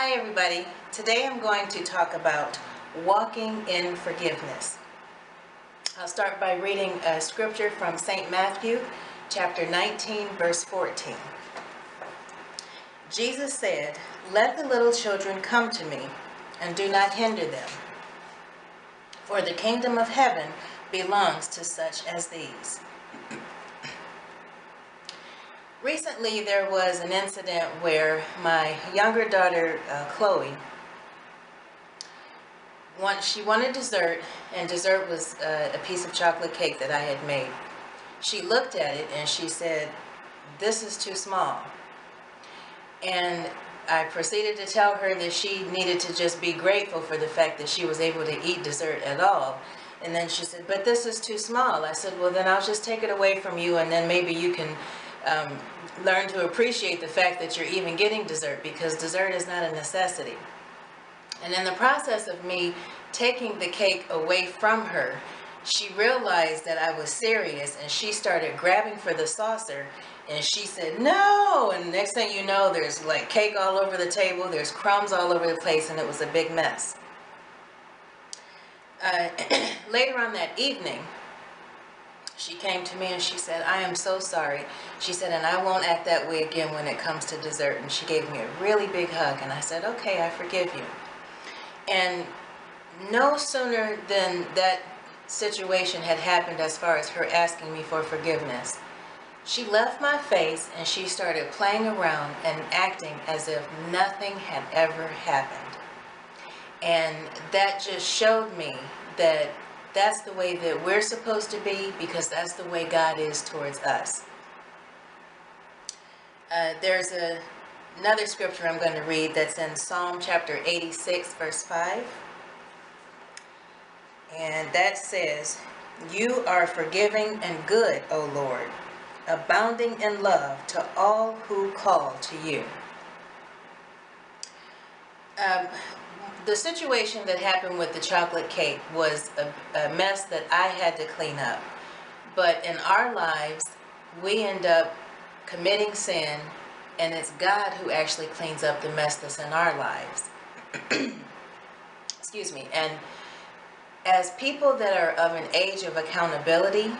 Hi everybody. Today I'm going to talk about walking in forgiveness. I'll start by reading a scripture from St. Matthew, chapter 19, verse 14. Jesus said, "Let the little children come to me, and do not hinder them, for the kingdom of heaven belongs to such as these." Recently, there was an incident where my younger daughter, Chloe, she wanted dessert, and dessert was a piece of chocolate cake that I had made. She looked at it and she said, "This is too small." And I proceeded to tell her that she needed to just be grateful for the fact that she was able to eat dessert at all. And then she said, "But this is too small." I said, "Well, then I'll just take it away from you, and then maybe you can learn to appreciate the fact that you're even getting dessert, because dessert is not a necessity." And in the process of me taking the cake away from her, she realized that I was serious, and she started grabbing for the saucer, and she said, "No!" And next thing you know, there's like cake all over the table, there's crumbs all over the place, and it was a big mess. Later on that evening, she came to me and she said, "I am so sorry." She said, "And I won't act that way again when it comes to dessert." And she gave me a really big hug, and I said, "Okay, I forgive you." And no sooner than that situation had happened, as far as her asking me for forgiveness, she left my face and she started playing around and acting as if nothing had ever happened. And that just showed me that that's the way that we're supposed to be, because that's the way God is towards us. There's another scripture I'm going to read that's in Psalm chapter 86, verse 5. And that says, "You are forgiving and good, O Lord, abounding in love to all who call to you." The situation that happened with the chocolate cake was a mess that I had to clean up. But in our lives, we end up committing sin, and it's God who actually cleans up the mess that's in our lives. Excuse me. And as people that are of an age of accountability,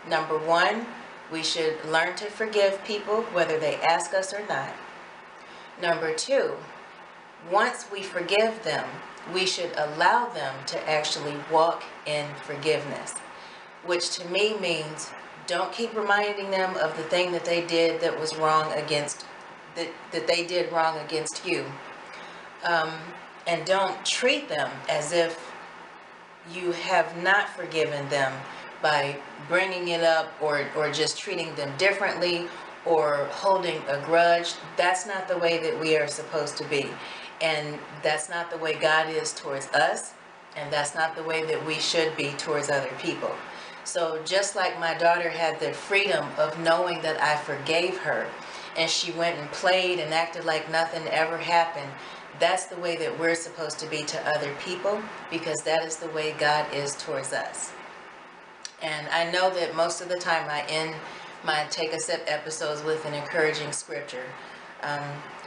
number one, we should learn to forgive people whether they ask us or not. Number two, once we forgive them, we should allow them to actually walk in forgiveness, which to me means don't keep reminding them of the thing that they did that was wrong against, that they did wrong against you. And don't treat them as if you have not forgiven them by bringing it up, or just treating them differently, or holding a grudge. That's not the way that we are supposed to be. And that's not the way God is towards us, and that's not the way that we should be towards other people. So just like my daughter had the freedom of knowing that I forgave her, and she went and played and acted like nothing ever happened, that's the way that we're supposed to be to other people, because that is the way God is towards us. And I know that most of the time I end my Take a Sip episodes with an encouraging scripture.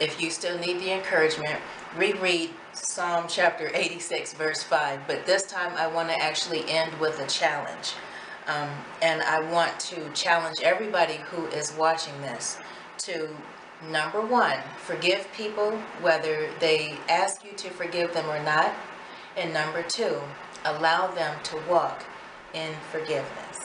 If you still need the encouragement, reread Psalm chapter 86, verse 5. But this time I want to actually end with a challenge. And I want to challenge everybody who is watching this to, number one, forgive people whether they ask you to forgive them or not. And number two, allow them to walk in forgiveness.